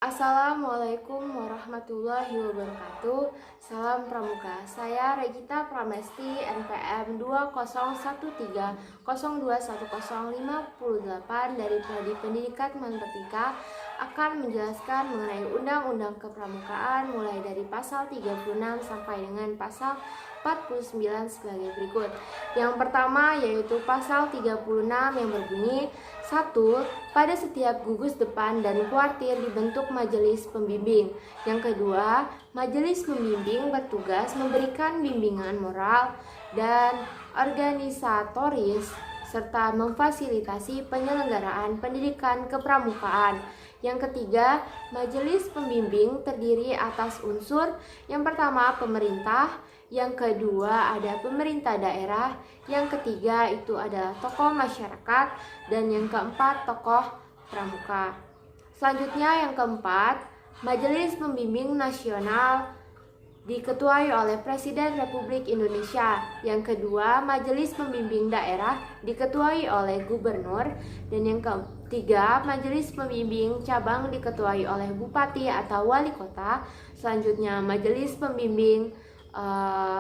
Assalamualaikum warahmatullahi wabarakatuh. Salam Pramuka. Saya Regita Pramesti, NPM 2013021058 dari Prodi Pendidikan Matematika akan menjelaskan mengenai Undang-Undang Kepramukaan mulai dari pasal 36 sampai dengan pasal 49 sebagai berikut. Yang pertama yaitu pasal 36 yang berbunyi 1. Pada setiap gugus depan dan kuartir dibentuk majelis pembimbing. Yang kedua, majelis pembimbing bertugas memberikan bimbingan moral dan organisatoris serta memfasilitasi penyelenggaraan pendidikan kepramukaan. Yang ketiga, majelis pembimbing terdiri atas unsur yang pertama pemerintah, yang kedua ada pemerintah daerah, yang ketiga itu adalah tokoh masyarakat, dan yang keempat tokoh pramuka. Selanjutnya yang keempat, Majelis Pembimbing Nasional diketuai oleh Presiden Republik Indonesia. Yang kedua, Majelis Pembimbing Daerah diketuai oleh Gubernur, dan yang ketiga, Majelis Pembimbing Cabang diketuai oleh Bupati atau Wali Kota. Selanjutnya, Majelis Pembimbing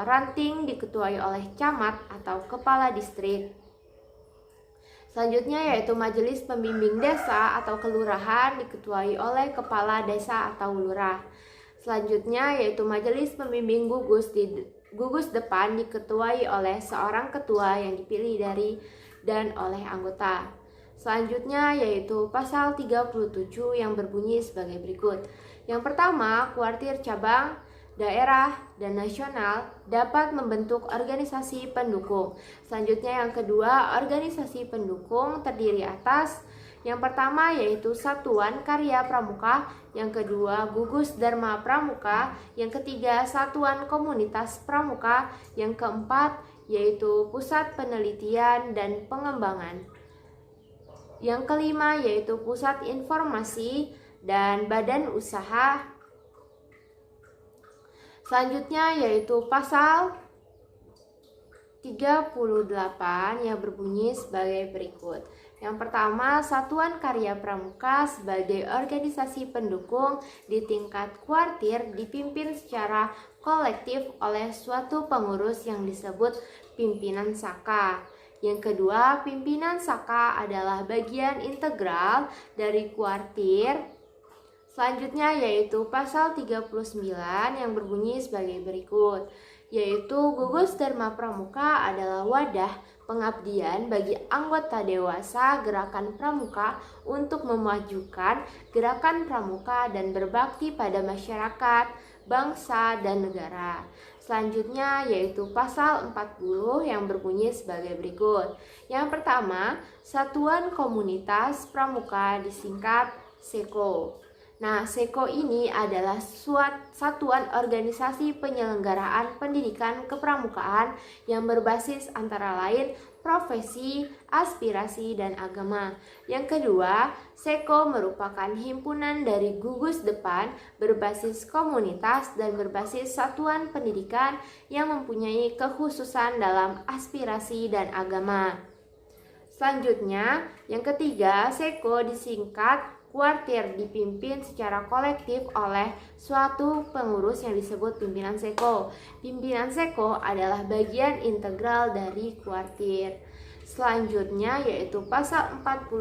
ranting diketuai oleh camat atau kepala distrik. Selanjutnya yaitu Majelis Pembimbing Desa atau Kelurahan diketuai oleh kepala desa atau lurah. Selanjutnya yaitu Majelis Pembimbing gugus depan diketuai oleh seorang ketua yang dipilih dari dan oleh anggota. Selanjutnya yaitu pasal 37 yang berbunyi sebagai berikut. Yang pertama, kuartir cabang, daerah, dan nasional dapat membentuk organisasi pendukung. Selanjutnya yang kedua, organisasi pendukung terdiri atas yang pertama yaitu Satuan Karya Pramuka, yang kedua Gugus Dharma Pramuka, yang ketiga Satuan Komunitas Pramuka, yang keempat yaitu Pusat Penelitian dan Pengembangan, yang kelima yaitu Pusat Informasi dan Badan Usaha. Selanjutnya yaitu pasal 38 yang berbunyi sebagai berikut. Yang pertama, Satuan Karya Pramuka sebagai organisasi pendukung di tingkat kuartir dipimpin secara kolektif oleh suatu pengurus yang disebut pimpinan Saka. Yang kedua, pimpinan Saka adalah bagian integral dari kuartir. Selanjutnya yaitu pasal 39 yang berbunyi sebagai berikut, yaitu Gugus Dharma Pramuka adalah wadah pengabdian bagi anggota dewasa gerakan pramuka untuk memajukan gerakan pramuka dan berbakti pada masyarakat, bangsa, dan negara. Selanjutnya yaitu pasal 40 yang berbunyi sebagai berikut. Yang pertama, Satuan Komunitas Pramuka disingkat SEKO. Nah, SEKO ini adalah satuan organisasi penyelenggaraan pendidikan kepramukaan yang berbasis antara lain profesi, aspirasi, dan agama. Yang kedua, SEKO merupakan himpunan dari gugus depan berbasis komunitas dan berbasis satuan pendidikan yang mempunyai kekhususan dalam aspirasi dan agama. Selanjutnya, yang ketiga, SEKO disingkat kuartir dipimpin secara kolektif oleh suatu pengurus yang disebut pimpinan SEKO. Pimpinan SEKO adalah bagian integral dari kuartir. Selanjutnya yaitu pasal 41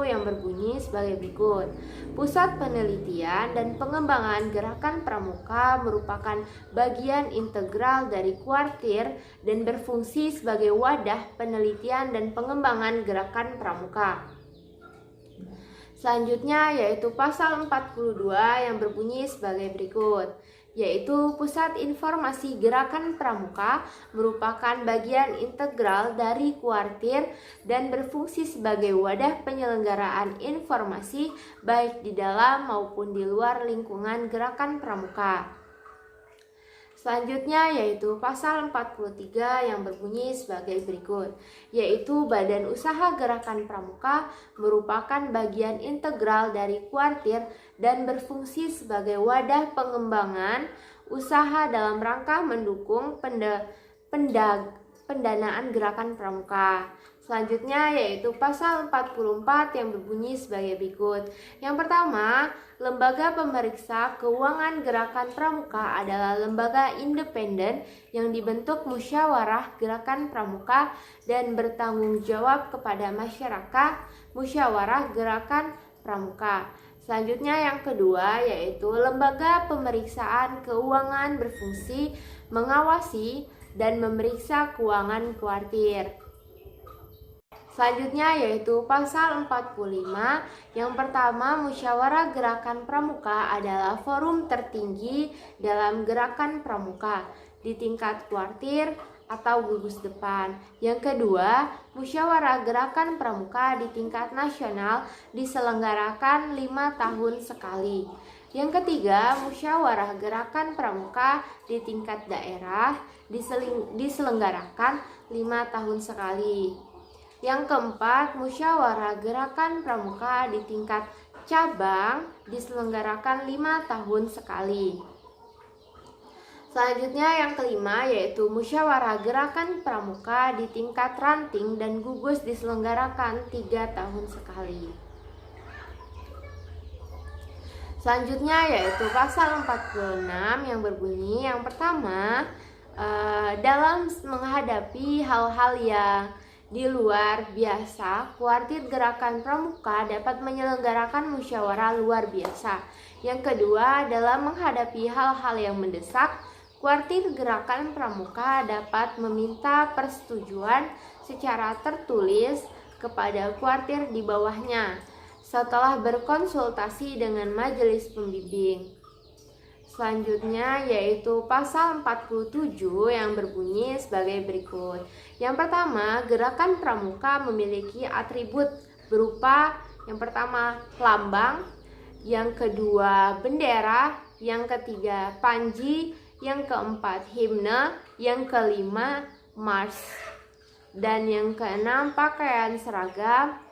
yang berbunyi sebagai berikut. Pusat Penelitian dan Pengembangan Gerakan Pramuka merupakan bagian integral dari kuartir dan berfungsi sebagai wadah penelitian dan pengembangan gerakan pramuka. Selanjutnya yaitu pasal 42 yang berbunyi sebagai berikut, yaitu Pusat Informasi Gerakan Pramuka merupakan bagian integral dari kuartir dan berfungsi sebagai wadah penyelenggaraan informasi baik di dalam maupun di luar lingkungan gerakan pramuka. Selanjutnya yaitu pasal 43 yang berbunyi sebagai berikut, yaitu Badan Usaha Gerakan Pramuka merupakan bagian integral dari kuartir dan berfungsi sebagai wadah pengembangan usaha dalam rangka mendukung pendanaan gerakan pramuka. Selanjutnya yaitu pasal 44 yang berbunyi sebagai berikut. Yang pertama, lembaga pemeriksa keuangan gerakan pramuka adalah lembaga independen yang dibentuk musyawarah gerakan pramuka dan bertanggung jawab kepada masyarakat musyawarah gerakan pramuka. Selanjutnya yang kedua yaitu lembaga pemeriksaan keuangan berfungsi mengawasi dan memeriksa keuangan kuartir. Selanjutnya yaitu pasal 45. Yang pertama, musyawarah gerakan pramuka adalah forum tertinggi dalam gerakan pramuka di tingkat kuartir atau gugus depan. Yang kedua, musyawarah gerakan pramuka di tingkat nasional diselenggarakan 5 tahun sekali. Yang ketiga, musyawarah gerakan pramuka di tingkat daerah diselenggarakan 5 tahun sekali. Yang keempat, musyawarah gerakan pramuka di tingkat cabang diselenggarakan 5 tahun sekali. Selanjutnya yang kelima yaitu musyawarah gerakan pramuka di tingkat ranting dan gugus diselenggarakan 3 tahun sekali. Selanjutnya yaitu pasal 46 yang berbunyi, yang pertama, dalam menghadapi hal-hal yang di luar biasa, kuartir gerakan pramuka dapat menyelenggarakan musyawarah luar biasa. Yang kedua, dalam menghadapi hal-hal yang mendesak, kuartir gerakan pramuka dapat meminta persetujuan secara tertulis kepada kuartir di bawahnya setelah berkonsultasi dengan majelis pembimbing. Selanjutnya yaitu pasal 47 yang berbunyi sebagai berikut. Yang pertama, gerakan pramuka memiliki atribut berupa yang pertama lambang, yang kedua bendera, yang ketiga panji, yang keempat himne, yang kelima mars, dan yang keenam pakaian seragam.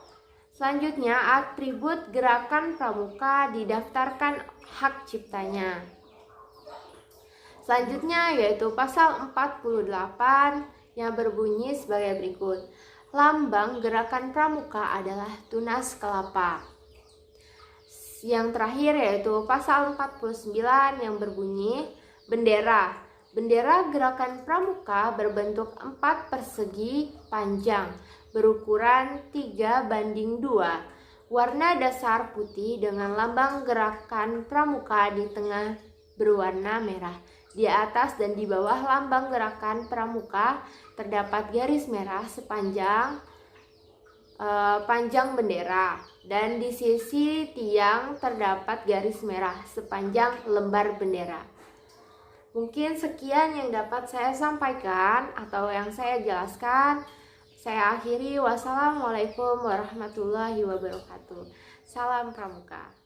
Selanjutnya, atribut gerakan pramuka didaftarkan hak ciptanya. Selanjutnya yaitu pasal 48 yang berbunyi sebagai berikut. Lambang gerakan pramuka adalah tunas kelapa. Yang terakhir yaitu pasal 49 yang berbunyi bendera. Bendera gerakan pramuka berbentuk 4 persegi panjang berukuran 3:2. Warna dasar putih dengan lambang gerakan pramuka di tengah berwarna merah. Di atas dan di bawah lambang gerakan pramuka terdapat garis merah sepanjang panjang bendera, dan di sisi tiang terdapat garis merah sepanjang lembar bendera. Mungkin sekian yang dapat saya sampaikan atau yang saya jelaskan. Saya akhiri. Wassalamualaikum warahmatullahi wabarakatuh. Salam pramuka.